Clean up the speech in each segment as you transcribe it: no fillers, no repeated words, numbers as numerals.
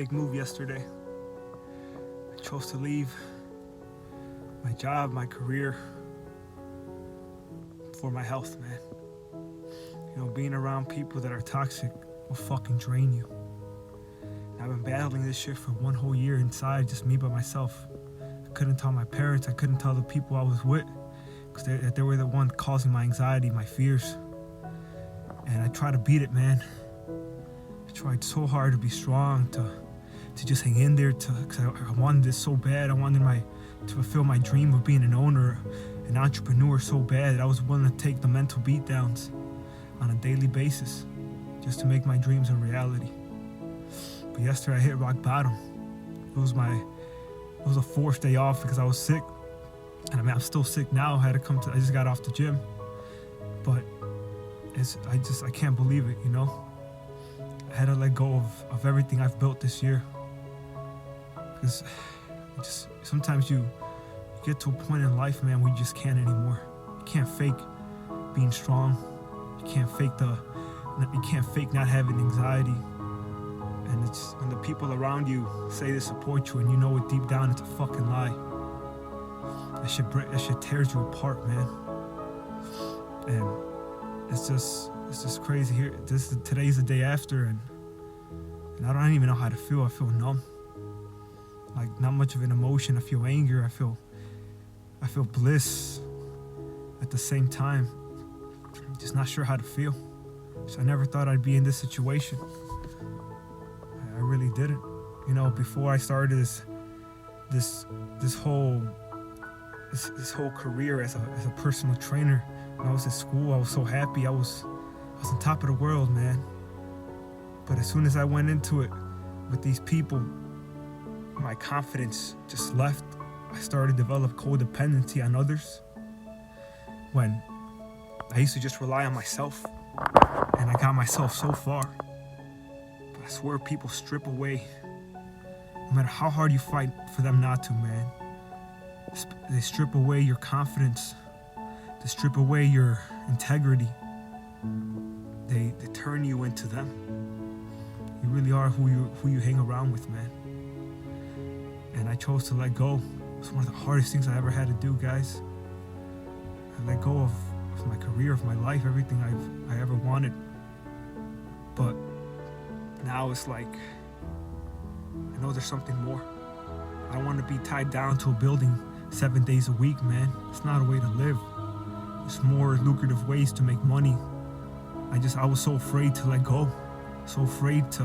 big move yesterday. I chose to leave my job, my career, for my health, man. You know, being around people that are toxic will fucking drain you. I've been battling this shit for 1 whole year inside, just me by myself. I couldn't tell my parents, I couldn't tell the people I was with, because they were the one causing my anxiety, my fears. And I tried to beat it, man. I tried so hard to be strong, to just hang in there, because I wanted this so bad. I wanted to fulfill my dream of being an owner, an entrepreneur so bad that I was willing to take the mental beatdowns on a daily basis just to make my dreams a reality. But yesterday I hit rock bottom. It was a 4th day off because I was sick. And I mean, I'm still sick now. I just got off the gym. But I can't believe it, you know? I had to let go of everything I've built this year. Because sometimes you get to a point in life, man, where you just can't anymore. You can't fake being strong. You can't fake not having anxiety. And it's when the people around you say they support you and you know it deep down it's a fucking lie. That shit tears you apart, man. And it's just crazy here. Today's the day after, and I don't even know how to feel. I feel numb. Like, not much of an emotion. I feel anger. I feel bliss at the same time. Just not sure how to feel. So I never thought I'd be in this situation. I really didn't. You know, before I started this whole career as a personal trainer, when I was at school, I was so happy. I was on top of the world, man. But as soon as I went into it with these people, my confidence just left. I started to develop codependency on others when I used to just rely on myself, and I got myself so far. But I swear people strip away, no matter how hard you fight for them not to, man. They strip away your confidence. They strip away your integrity. They turn you into them. You really are who you hang around with, man. And I chose to let go. It's one of the hardest things I ever had to do, guys. I let go of my career, of my life, everything I ever wanted. But now it's like, I know there's something more. I don't want to be tied down to a building 7 days a week, man. It's not a way to live. There's more lucrative ways to make money. I was so afraid to let go, so afraid to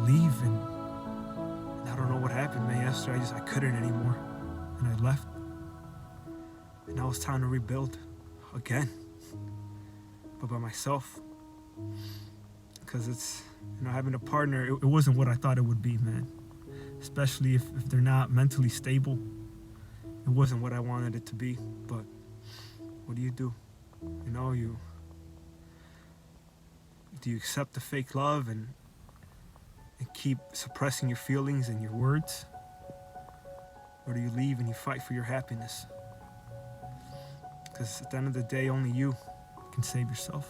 leave, and I don't know what happened, man. Yesterday I couldn't anymore, and I left. And now it's time to rebuild again, but by myself. Because it's, you know, having a partner, it wasn't what I thought it would be, man. Especially if they're not mentally stable. It wasn't what I wanted it to be. But what do? You know, do you accept the fake love and keep suppressing your feelings and your words? Or do you leave and you fight for your happiness? Because at the end of the day, only you can save yourself.